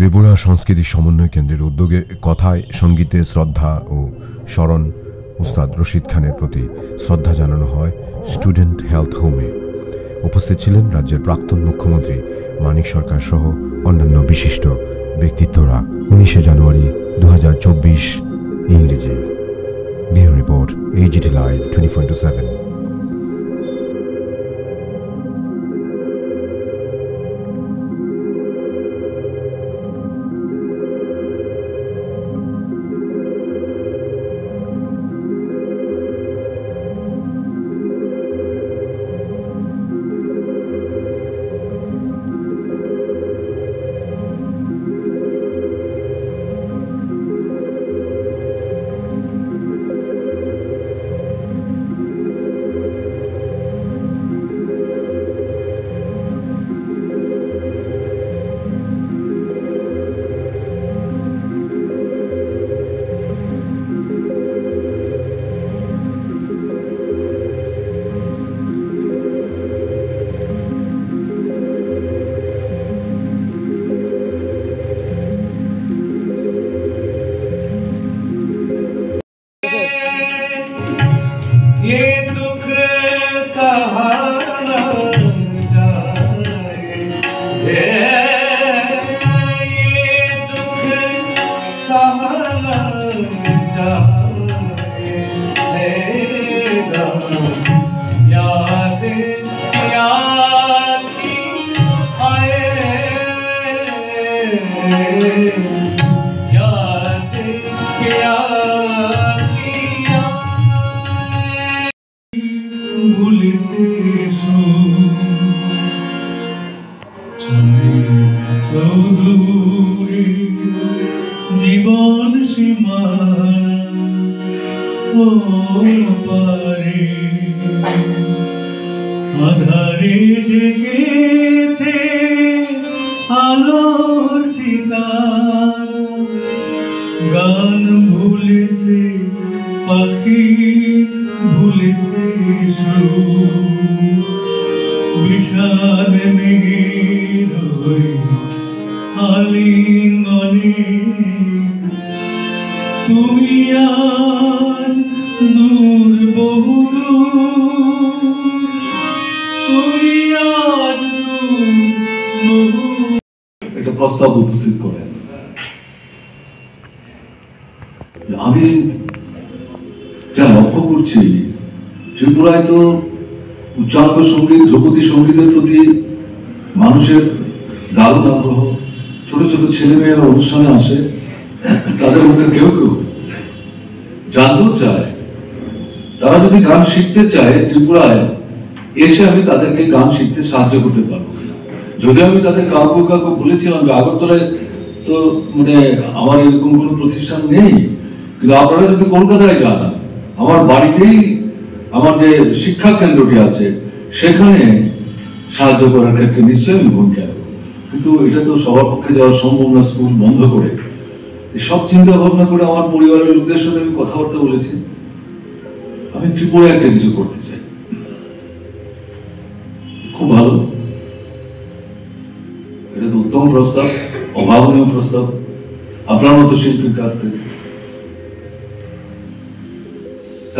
ত্রিপুরা সংস্কৃতি সমন্বয় কেন্দ্রের উদ্যোগে কথায় সঙ্গীতে শ্রদ্ধা ও স্মরণ উস্তাদ রশিদ খানের প্রতি শ্রদ্ধা জানানো হয় স্টুডেন্ট হেলথ হোমে। উপস্থিত ছিলেন রাজ্যের প্রাক্তন মুখ্যমন্ত্রী মানিক সরকার সহ অন্যান্য বিশিষ্ট ব্যক্তিত্বরা। 19 জানুয়ারি 2024 ইংরেজি। Bureau report, AGT Live 24/7। ये दुख सहारा जाए, ये दुख सहारा जाए, याद याद आए, याद ভুলেছে চৌধুরী জীবন সীমানা পারে আধারে ঢেকেছে আলোর ঠিকানা, গান ভুলেছে পাখি ভুলেছে বিষাদ মেঘের আলিঙ্গনে তুমি আজ দূর বহুদূর, তুমি আজ দূর বহু। একটা প্রস্তাব উপস্থিত করেন। আমি যা লক্ষ্য করছি, ত্রিপুরায় তো উচ্চাঙ্গ সঙ্গীত, ধ্রুপদী সঙ্গীতের প্রতি মানুষের দারুণ আগ্রহ। ছোট ছোট ছেলেমেয়েরা অনুষ্ঠানে আসে, তাদের মধ্যে কেউ কেউ জানতেও চায়, তারা যদি গান শিখতে চায় ত্রিপুরায় এসে আমি তাদেরকে গান শিখতে সাহায্য করতে পারবো। যদি আমি তাদের কাউকে কাউকে বলেছিলাম যে আগরতলায় তো মানে আমার এরকম কোনো প্রতিষ্ঠান নেই, কিন্তু আপনারা যদি কলকাতায় যান, আমার বাড়িতেই আমার যে শিক্ষা কেন্দ্রটি আছে সেখানে সাহায্য করার ক্ষেত্রে নিশ্চয়ই আমি ভূমিকা নেব। কিন্তু এটা তো সবার পক্ষে যাওয়া সম্ভব না, স্কুল বন্ধ করে। সব চিন্তা ভাবনা করে আমার পরিবারের লোকদের সাথে আমি কথাবার্তা বলেছি, আমি ত্রিপুরায় একটা কিছু করতে চাই। খুব ভালো, এটা তো উত্তম প্রস্তাব, অভাবনীয় প্রস্তাব আপনার মতো শিল্পীর কাছ থেকে।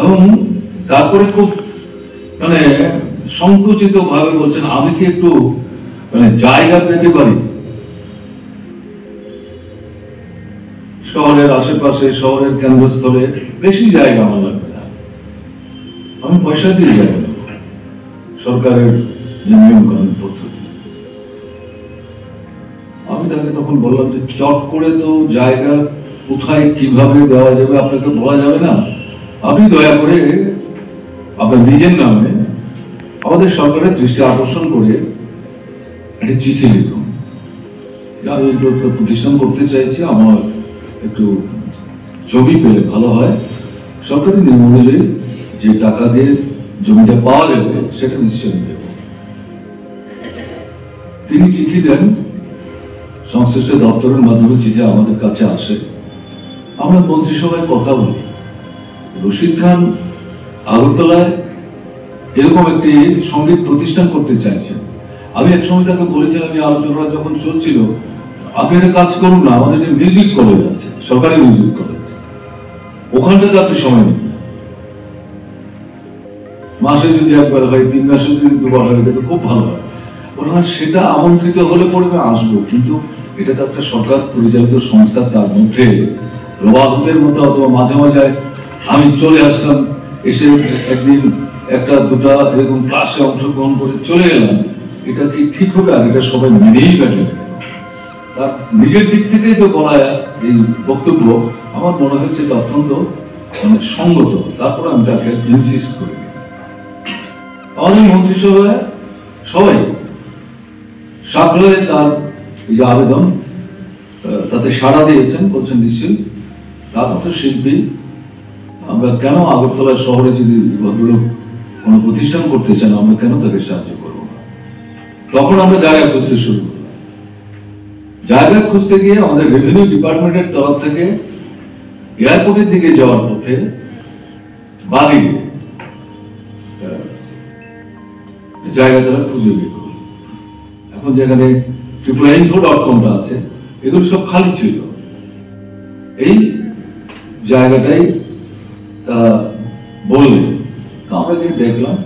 এবং তারপরে খুব মানে সংকুচিত ভাবে বলছেন, আমি কি একটু মানে জায়গা পেতে পারি শহরের আশেপাশে, শহরের কেন্দ্রস্থলে? বেশি জায়গা আমার লাগবে না, আমি পয়সা দিয়ে জায়গা নেব, সরকারের যে নিয়মকানুন পদ্ধতি। আমি তাকে তখন বললাম যে চট করে তো জায়গা কোথায় কিভাবে দেওয়া যাবে আপনাকে বলা যাবে না, আপনি দয়া করে আপনার নিজের নামে আমাদের সরকারের দৃষ্টি আকর্ষণ করে একটা চিঠি লিখুন, আমি একটু প্রতিষ্ঠান করতে চাইছি, আমার একটু জমি পেলে ভালো হয়, সরকারি নিয়ম অনুযায়ী যে টাকা দিয়ে জমিটা পাওয়া যাবে সেটা নিশ্চয়ই দেব। তিনি চিঠি দেন, সংশ্লিষ্ট দপ্তরের মাধ্যমে চিঠি আমাদের কাছে আসে, আমরা মন্ত্রিসভায় কথা বলি। রশিদ খান আগরতলায় এরকম একটি সঙ্গীত প্রতিষ্ঠান করতে চাইছেন। আমি এক সময় তাকে বলেছিলাম, এই আলোচনা যখন চলছিল, আপনি একটা কাজ করুন না, আমাদের যে মিউজিক কলেজ আছে, সরকারি মিউজিক কলেজ, ওখানটাতে আপনি সময় নিন না। মাসে যদি একবার হয়, 3 মাসে যদি 2বার হয়, এটা তো খুব ভালো হয়। ওরা সেটা আমন্ত্রিত হলে পড়বে আসবো, কিন্তু এটা তো একটা সরকার পরিচালিত সংস্থা, তার মধ্যে রবাহুদের মতো অথবা মাঝে মাঝে আমি চলে আসলাম, এসে একদিন 1-2টা এরকম ক্লাসে অংশগ্রহণ করে চলে গেলাম, এটা কি ঠিক হবে? আর এটা সবাই মেনেই বেড়ে তার নিজের দিক থেকেই তো বলা এই বক্তব্য আমার মনে হয়েছে এটা অত্যন্ত সঙ্গত। তারপরে আমি তাকে ইনসিস্ট করি। আমাদের মন্ত্রিসভায় সবাই সাকলে তার এই যে আবেদন, তাতে সাড়া দিয়েছেন, বলছেন নিশ্চয়ই তার মতো শিল্পী আমরা কেন আগরতলা শহরে যদি ভদ্রলোক কোনো প্রতিষ্ঠান করতে চান, আমরা কেন তাকে সাহায্য করবো না? তখন আমরা জায়গা খুঁজতে শুরু করলাম। জায়গা খুঁজতে গিয়ে আমাদের রেভিনিউ ডিপার্টমেন্টের তরফ থেকে এয়ারপোর্টের দিকে যাওয়ার পথে বাদিকে জায়গা তারা খুঁজে বের করল। এখন যেখানে tripurainfo.com আছে, এগুলো সব খালি ছিল। এই জায়গাটাই তারা বললেন। আমরা গিয়ে দেখলাম,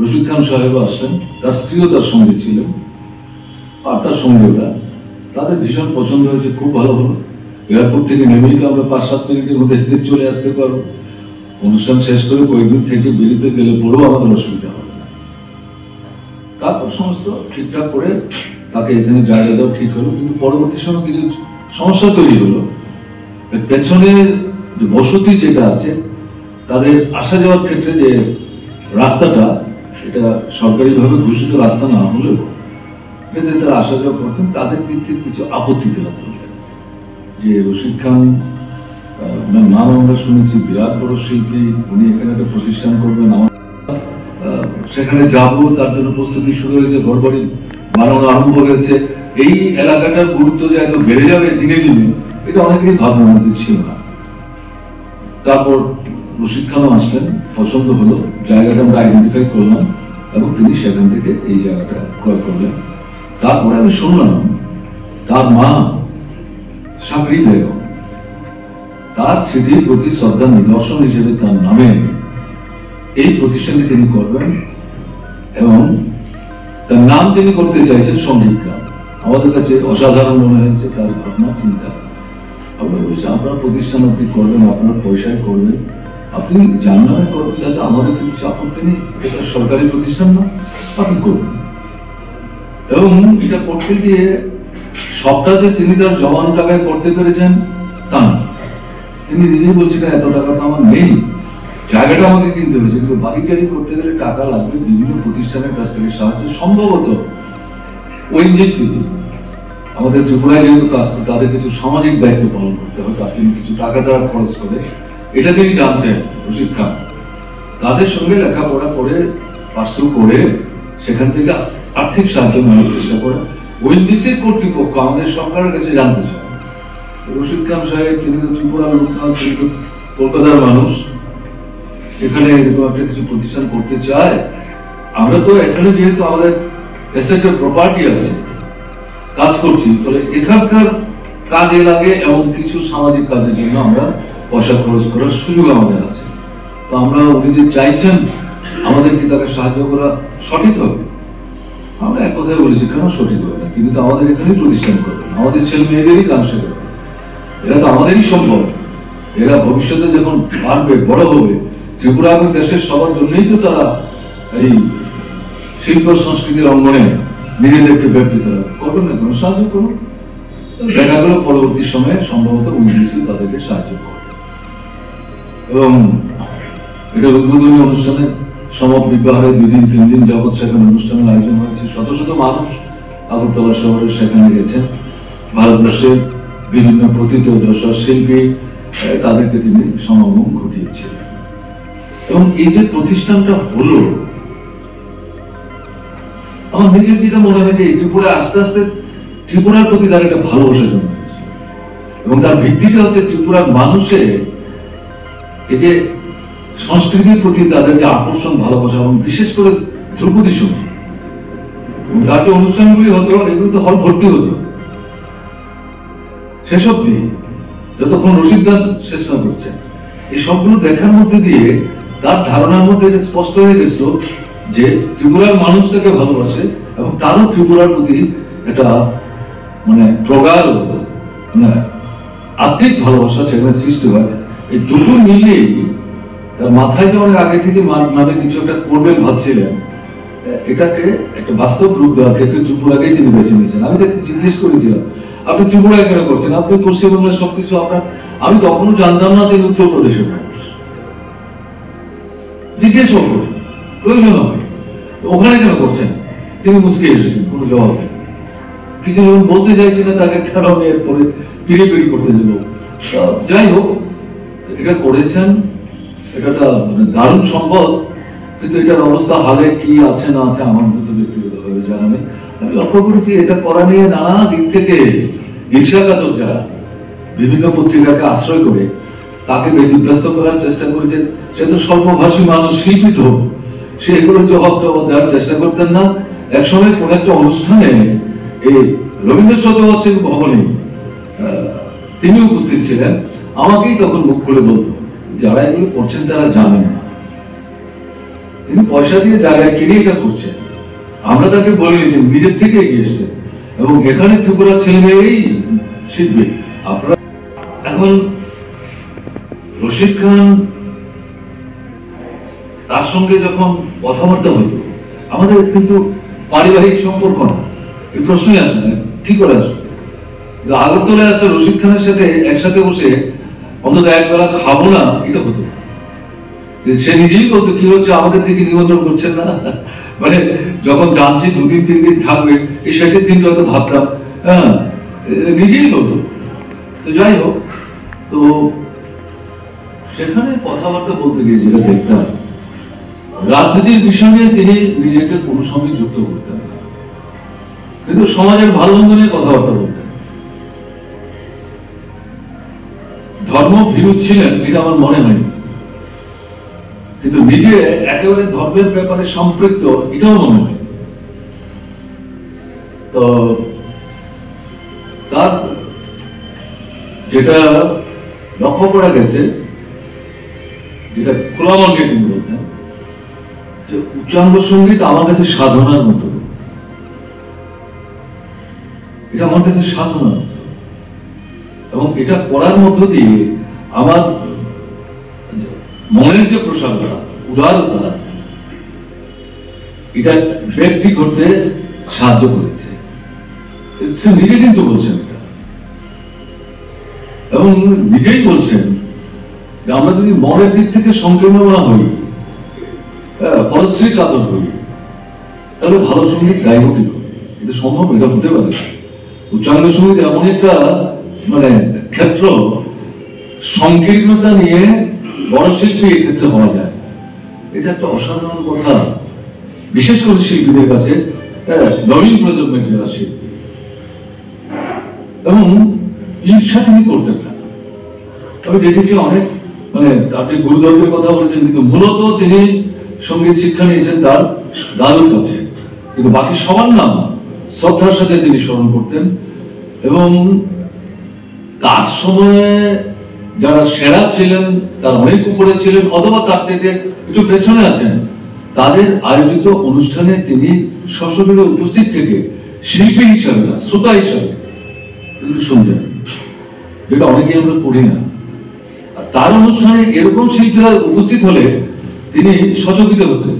রশিদ খান সাহেব আসলেন, তার স্ত্রীও তার সঙ্গে ছিলেন, আর তার সঙ্গীরা। তাদের ভীষণ পছন্দ হয়েছে, খুব ভালো হলো। এয়ারপোর্ট থেকে নেমেই আমরা 5-7 মিনিটের মধ্যে চলে আসতে পারবো। অনুষ্ঠান শেষ করে কয়েকদিন থেকে বেরিতে গেলে পরেও আমাদের অসুবিধা হবে না। তারপর সমস্ত ঠিকঠাক করে তাকে এখানে জায়গা দেওয়া ঠিক হলো, কিন্তু পরবর্তী সময় কিছু সমস্যা তৈরি হলো। পেছনের যে বসতি যেটা আছে, তাদের আসা যাওয়ার ক্ষেত্রে যে রাস্তাটা, এটা সরকারিভাবে ঘোষিত রাস্তা না হলেও এতে তারা আসা যাওয়া করতেন, তাদের দিক থেকে কিছু আপত্তি তোলা তুললেন। যে রশিদ খান, ওনার নাম আমরা শুনেছি, বিরাট বড় শিল্পী, উনি এখানে একটা প্রতিষ্ঠান করবেন, আমার সেখানে যাব, তার জন্য প্রস্তুতি শুরু হয়েছে, ঘরবাড়ি বানানো আরম্ভ হয়েছে। এই এলাকাটার গুরুত্ব যে এত বেড়ে যাবে দিনে দিনে, এটা অনেকেরই ভাবনার মধ্যে ছিল না। তারপর রশিদ খানও আসলেন, পছন্দ হলো, জায়গাটা আমরা আইডেন্টিফাই করলাম এবং তিনি সেখান থেকে এই জায়গাটা ক্রয় করলেন। তারপরে আমি শুনলাম তার মা সাকরি বেগম তার স্মৃতির প্রতি শ্রদ্ধা নিদর্শন হিসেবে তার নামে এই প্রতিষ্ঠানটি তিনি করবেন এবং তার নাম তিনি করতে চাইছেন সঙ্গীত গ্রাম। আমাদের কাছে অসাধারণ মনে হয়েছে তার ভাবনা চিন্তা। আমরা বলছি, আপনার প্রতিষ্ঠান আপনি করবেন, আপনার পয়সায় করবেন, আপনি যার নামে করবেন, তাতে আমাদের তো কিছু আপত্তি নেই, এটা সরকারি প্রতিষ্ঠান না, আপনি করবেন। এবং এটা করতে গিয়ে সবটা যে তিনি তার জমানো টাকায় করতে পেরেছেন তা না, তিনি নিজেই বলছেন এত টাকা তো আমার নেই, জায়গাটা আমাকে কিনতে হয়েছে, কিন্তু বাড়ি টাড়ি করতে গেলে টাকা লাগবে, বিভিন্ন প্রতিষ্ঠানের কাছ থেকে সাহায্য, সম্ভবত ওএনজিসি আমাদের ত্রিপুরায় যেহেতু কাজ করে, তাদের কিছু সামাজিক দায়িত্ব পালন করতে হয়, তার জন্য কিছু টাকা তারা খরচ করে, এটা তিনি জানতেন রশিদ খান। তাদের সঙ্গে লেখাপড়া করে, পার্সু করে, সেখান থেকে আর্থিক সাহায্য নেওয়ার চেষ্টা করে। ওএনজিসির কর্তৃপক্ষ আমাদের সরকারের কাছে জানতে চায়, রশিদ খান সাহেব তিনি তো ত্রিপুরার লোক না, তিনি তো কলকাতার মানুষ, এখানে এরকম একটা কিছু প্রতিষ্ঠান করতে চায়, আমরা তো এখানে যেহেতু আমাদের এসেটের প্রপার্টি আছে, কাজ করছি, ফলে এখানকার কাজে লাগে এবং কিছু সামাজিক কাজের জন্য আমরা পয়সা খরচ করার সুযোগ আমাদের আছে। তো আমরা উনি যে চাইছেন আমাদের কি তাকে সাহায্য করা সঠিক হবে? আমরা এক কথায় বলেছি, কেন সঠিক হবে না? তিনি তো আমাদের এখানেই প্রতিষ্ঠান করবেন, আমাদের ছেলে মেয়েদেরই কাজ শেখাবেন, এরা তো আমাদেরই সম্ভব। এরা ভবিষ্যতে যখন বাড়বে, বড় হবে, ত্রিপুরা এবং দেশের সবার জন্যই তো তারা এই শিল্প সংস্কৃতির অঙ্গনে নিজেদেরকে ব্যাপৃত করবেন না, কোনো সাহায্য করুন। দেখা গেল পরবর্তী সময়ে সম্ভবত ওএনজিসি তাদেরকে সাহায্য করবে এবং এটা উদ্বোধনী অনুষ্ঠানে সমবিবাহের 2 দিন 3 দিন যাবৎ সেখানে অনুষ্ঠানের আয়োজন হয়েছে। শত শত মানুষ আগরতলা শহরের সেখানে গেছেন, ভারতবর্ষের বিভিন্ন প্রথিতযশা শিল্পী, তাদেরকে তিনি সমাগম ঘটিয়েছিলেন। এবং এই যে প্রতিষ্ঠানটা হলো, আমার নিজের যেটা মনে হয় যে ত্রিপুরা আস্তে আস্তে ত্রিপুরার প্রতি তার একটা ভালোবাসা জন্মেছে এবং তার ভিত্তিটা হচ্ছে ত্রিপুরার মানুষের এই যে সংস্কৃতির প্রতি তাদের যে আকর্ষণ, ভালোবাসা, এবং বিশেষ করে ধ্রুপদী সঙ্গীত, তার যে অনুষ্ঠানগুলি হতো এগুলো তো হল ভর্তি হতো। শেষ অব্দি, যতক্ষণ রশিদ খান শেষ না করছেন। এই সবগুলো দেখার মধ্যে দিয়ে তার ধারণার মধ্যে এটা স্পষ্ট হয়ে গেছিল যে ত্রিপুরার মানুষ তাকে ভালোবাসে এবং তারও ত্রিপুরার প্রতি একটা মানে প্রগাঢ় মানে আত্মিক ভালোবাসা সেখানে সৃষ্টি হয়। এই দুটো মিলিয়ে তার মাথায় যে অনেক আগে থেকে নামে কিছু একটা করবেন ভাবছিলেন, এটাকে একটা বাস্তব রূপ দেওয়ার ক্ষেত্রে ত্রিপুরাকেই তিনি বেছে নিয়েছেন। আমি তাকে জিজ্ঞেস করেছিলাম, আপনি ত্রিপুরায় কেন করছেন? আপনি পশ্চিমবঙ্গের সবকিছু আপনার, আমি তখনও জানতাম না তিনি উত্তরপ্রদেশের মানুষ। জিজ্ঞেস করি, প্রয়োজন হয় ওখানে কেন করছেন? তিনি মুসকে এসেছেন, কোনো জবাব নেই। কিছু যখন বলতে চাইছি না তাকে কেন আমি এরপরে পিড়ি করতে দেব। যাই হোক, এটা করেছেন, এটা একটা মানে দারুণ সম্পদ, কিন্তু এটার অবস্থা হালে কি আছে না আছে আমার মধ্যে ব্যক্তিগতভাবে জানা নেই। আমি লক্ষ্য করেছি এটা করা নিয়ে নানা দিক থেকে ঈর্ষাকাতর যারা বিভিন্ন পত্রিকাকে আশ্রয় করে তাকে ব্যতিব্যস্ত করার চেষ্টা করেছেন। সে তো স্বল্পভাষী মানুষ, শিল্পী তো, সে এগুলো জবাব দেওয়ার চেষ্টা করতেন না। একসময় কোন একটা অনুষ্ঠানে এই রবীন্দ্র শতবার্ষিকী ভবনে তিনি উপস্থিত ছিলেন, আমাকেই তখন মুখ খুলে বলতো যারা এগুলো করছেন তারা জানেন না, তিনি পয়সা দিয়ে জায়গায় কিনে এটা করছেন, আমরা তাকে বলিনি, তিনি নিজের থেকে এগিয়ে এসছেন এবং এখানে ত্রিপুরার ছেলে মেয়েই শিখবে। আপনারা এখন রশিদ খান তার সঙ্গে যখন কথাবার্তা হইতো, আমাদের কিন্তু পারিবারিক সম্পর্ক না, এই প্রশ্নই আসে না, কি করে আসবে? আগরতলায় আসছে রশিদ খানের সাথে একসাথে বসে অন্তত একবেলা খাবো না, এটা হতো। সে নিজেই বলতো কি হচ্ছে, আমাদের দিকে নিমন্ত্রণ করছেন না। মানে যখন জানছি 2-3 দিন থাকবে, এই শেষের দিন হয়তো ভাবতাম, হ্যাঁ নিজেই বলতো। তো যাই হোক, তো সেখানে কথাবার্তা বলতে গিয়ে যেটা দেখতাম, রাজনীতির বিষয় নিয়ে তিনি নিজেকে কোনো সময় যুক্ত করতেন না, কিন্তু সমাজের ভালো মন্দ নিয়ে কথাবার্তা বলতেন। ধর্ম ভীরু ছিলেন এটা আমার মনে হয়নি, কিন্তু নিজে একেবারে ধর্মের ব্যাপারে সম্পৃক্ত এটাও মনে হয়। তো তার যেটা লক্ষ্য করা গেছে, যেটা খোলা মনে তিনি বলতেন যে উচ্চাঙ্গ সঙ্গীত আমার কাছে সাধনার মতো, এটা আমার কাছে সাধনা, এবং এটা করার মধ্য দিয়ে আমার মনের যে প্রসারতা, উদারতা, এটা ব্যক্তি করতে সাহায্য করেছে। সে নিজে কিন্তু বলছেন এটা, এবং নিজেই বলছেন যে আমরা যদি মনের দিক থেকে সংকীর্ণ না হই, পরশ্রী কাতর হই, তাহলে ভালো সঙ্গীত গাইব কি করে? এটা সম্ভব? এটা হতে পারে। উচ্চাঙ্গ সঙ্গীত এমন একটা মানে ক্ষেত্র, সংকীর্ণতা নিয়ে বড় শিল্পী এক্ষেত্রে হওয়া যায়, এটা একটা অসাধারণ কথা, বিশেষ করে শিল্পীদের কাছে, নবীন প্রজন্মের যারা শিল্পী। এবং ঈর্ষা তিনি করতেন না। আমি দেখেছি অনেক মানে তার যে গুরুদেবের কথা বলেছেন, কিন্তু মূলত তিনি সঙ্গীত শিক্ষা নিয়েছেন তার দাদুর কাছে, কিন্তু বাকি সবার নাম শ্রদ্ধার সাথে তিনি স্মরণ করতেন। এবং তার সময়ে যারা সেরা ছিলেন, তার অনেক উপরে ছিলেন অথবা তার থেকে একটু পেছনে আছেন, তাদের আয়োজিত অনুষ্ঠানে তিনি সশরীরে উপস্থিত থেকে শিল্পী হিসাবে না, শ্রোতা হিসাবে শুনতেন, যেটা অনেকেই আমরা করি না। আর তার অনুষ্ঠানে এরকম শিল্পীরা উপস্থিত হলে তিনি সচকিত হতেন,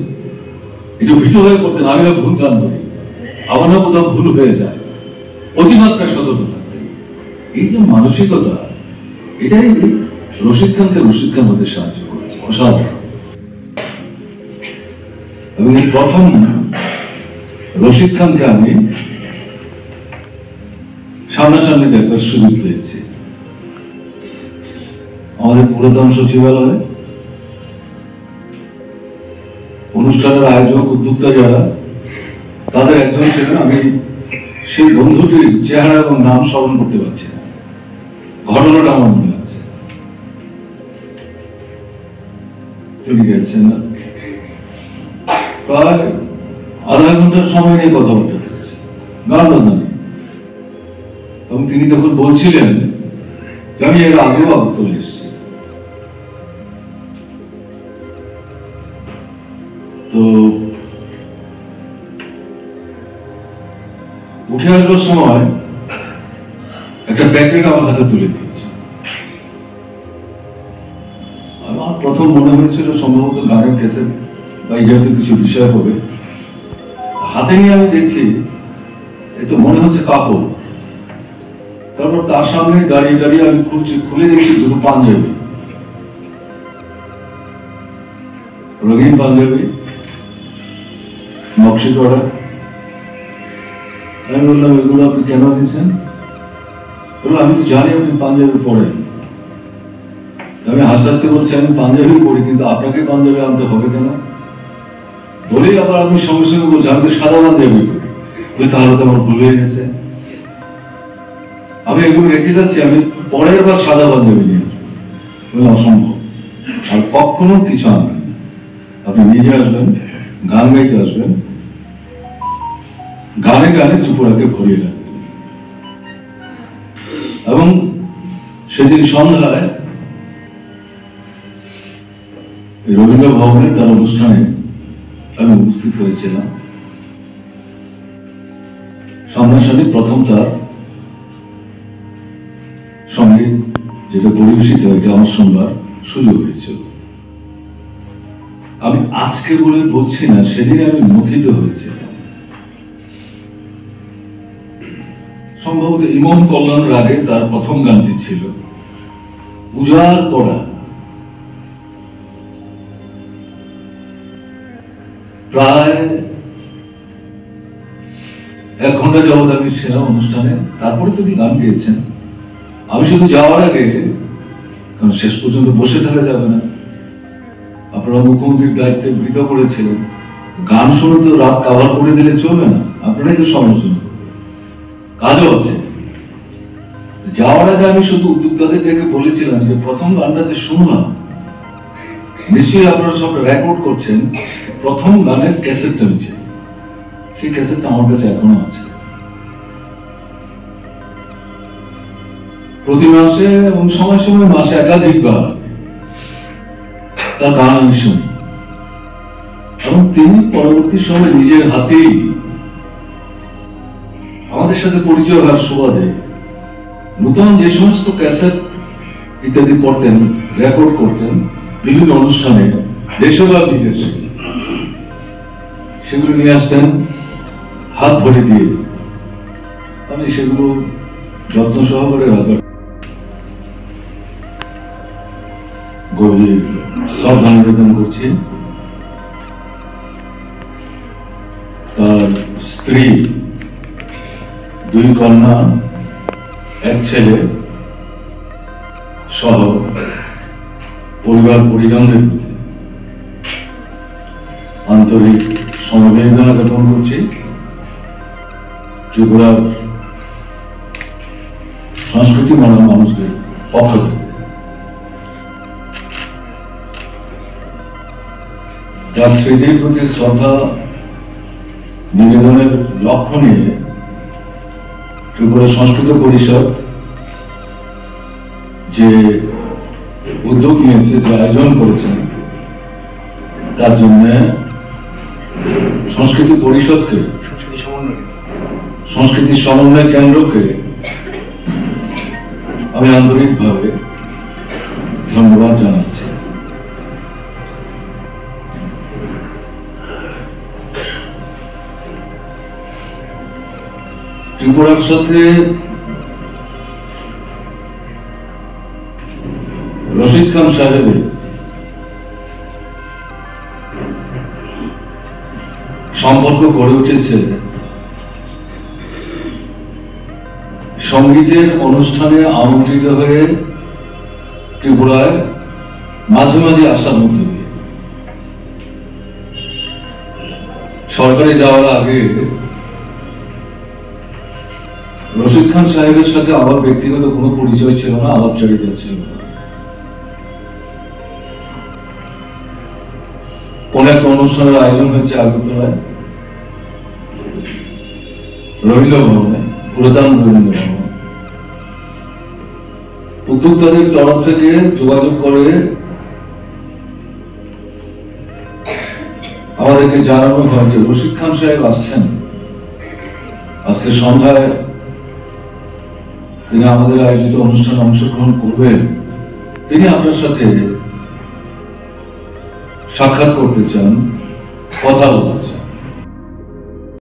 একটু ভীত হয়ে পড়তেন, আমি ভুল গান করি, আমার না কোথাও ভুল হয়ে যায়, অতিমাত্রায় সতর্ক থাকতেন। এই যে মানসিকতা, এটাই রশিদ খানকে রশিদ খান হতে সাহায্য করেছে, অসাধারণ। এবং এই প্রথম রশিদ খানকে আমি সামনাসামনি দেখবার সুযোগ পেয়েছি আমাদের পুরাতন সচিবালয়ে। অনুষ্ঠানের আয়োজক উদ্যোক্তা যারা, তাদের একজন ছিলেন, আমি সেই বন্ধুটির চেহারা এবং নাম স্মরণ করতে পারছি না, ঘটনাটা আমার মনে আছে। তিনি গেছেন না, প্রায় আধা ঘন্টার সময় নিয়ে কথাবার্তা করেছে, গান বাজনা নিয়ে। এবং তিনি তখন বলছিলেন আমি এর আগেও আগরতলা এসেছি। তো উঠে আসবার সময় একটা প্যাকেট আমার হাতে তুলে দিয়েছে। আমার প্রথম মনে হয়েছিল সম্ভবত গানের ক্যাসেট বা এই জাতীয় কিছু বিষয় হবে। হাতে নিয়ে আমি দেখছি এ তো মনে হচ্ছে কাপড়। তারপর তার সামনে দাঁড়িয়ে দাঁড়িয়ে আমি খুলে দেখছি দুটো পাঞ্জাবি, রঙিন পাঞ্জাবি, নকশি করা। আমি বললাম এগুলো আপনি কেন নিয়েছেন? বললো আমি তো জানি আপনি পাঞ্জাবি পড়েন। আমি হাসতে হাসতে বলছি আমি পাঞ্জাবি পড়ি, কিন্তু আপনাকে পাঞ্জাবি আনতে হবে কেন? বলি আবার আপনি সঙ্গে সঙ্গে বলছি আমি তো সাদা পাঞ্জাবি পড়ি। বলি তাহলে তো আমার ভুল হয়ে গেছে, আমি এগুলো রেখে যাচ্ছি, আমি পরের বার সাদা পাঞ্জাবি নিয়ে আসবো। অসম্ভব, আর কখনো কিছু আনবেন না। আপনি নিজে আসবেন, গান গাইতে আসবেন, গানে গানে ত্রিপুরাকে ভরিয়ে রাখবেন। এবং সেদিন সন্ধ্যায় রবীন্দ্র ভবনের তার অনুষ্ঠানে আমি উপস্থিত হয়েছিলাম। সামনাসামনি প্রথম তার সঙ্গীত যেটা পরিবেশিত এটা আমার শুনবার সুযোগ হয়েছিল। আমি আজকে বলে বলছি না, সেদিন আমি মথিত হয়েছিলাম। সম্ভবত ইমন কল্যাণ রাগে তার প্রথম গানটি ছিল উজাড় করা। প্রায় 1 ঘন্টা যাবৎ আমি ছিলাম অনুষ্ঠানে। তারপরে তিনি গান গেয়েছেন। আমি শুধু যাওয়ার আগে, কারণ শেষ পর্যন্ত বসে থাকা যাবে না, আপনারা মুখ্যমন্ত্রীর দায়িত্বে বৃত করেছিলেন, গান শুনে তো রাত কাভার করে দিলে চলবে না, আপনারাই তো সমালোচনা কাজও আছে। যাওয়ার আগে আমি শুধু উদ্যোক্তাদের ডেকে বলেছিলাম যে প্রথম গানটা যে শুনলাম, নিশ্চয়ই আপনারা সব রেকর্ড করছেন, প্রথম গানের ক্যাসেটটা নিচে, সেই ক্যাসেটটা আমার কাছে এখনো আছে। প্রতি মাসে এবং সময় সময় মাসে একাধিকবার তার গান আমি শুনি। এবং তিনি পরবর্তী সময় নিজের হাতেই আমাদের সাথে পরিচয় হওয়ার সুবাদে নতুন যে সমস্ত ক্যাসেট ইত্যাদি করতেন, রেকর্ড করতেন বিভিন্ন অনুষ্ঠানে, দেশে বা বিদেশে, সেগুলো নিয়ে আসতেন, হাত ভরে দিয়ে যেতেন। আমি সেগুলো যত্ন সহকারে রাখবার গভীর শ্রদ্ধা নিবেদন করছি। তার স্ত্রী, 2 কন্যা, 1 ছেলে সহ পরিবার পরিজনদের প্রতি আন্তরিক সমবেদনা জ্ঞাপন করছি। ত্রিপুরার সংস্কৃতি মানা মানুষদের পক্ষ থেকে তার স্মৃতির প্রতি শ্রদ্ধা নিবেদনের লক্ষ্য নিয়ে ত্রিপুরা সংস্কৃত পরিষদ যে উদ্যোগ নিয়েছে, যে আয়োজন করেছেন, তার জন্য সংস্কৃতি পরিষদকে, সংস্কৃতি সমন্বয় কেন্দ্রকে আমি আন্তরিকভাবে ধন্যবাদ জানাচ্ছি। ত্রিপুরার সাথে রশিদ খান সাহেবের সম্পর্ক গড়ে উঠেছে সঙ্গীতের অনুষ্ঠানে আমন্ত্রিত হয়ে ত্রিপুরায় মাঝে মাঝে আসার মধ্যে দিয়ে। সরকারে যাওয়ার আগে রশিদ খান সাহেবের সাথে আমার ব্যক্তিগত কোনো পরিচয় ছিল না, আলাপচারিতা ছিল না। কোন একটা অনুষ্ঠানের আয়োজন হয়েছে আগরতলায়, রবীন্দ্র ভবনে, পুরাতন রবীন্দ্র ভবন। উদ্যোক্তাদের তরফ থেকে যোগাযোগ করে আমাদেরকে জানানো হয় যে রশিদ খান সাহেব আসছেন আজকে সন্ধ্যায়, তিনি আমাদের আয়োজিত অনুষ্ঠানে অংশগ্রহণ করবেন, তিনি আপনার সাথে সাক্ষাৎ করতে চান, কথা বলতে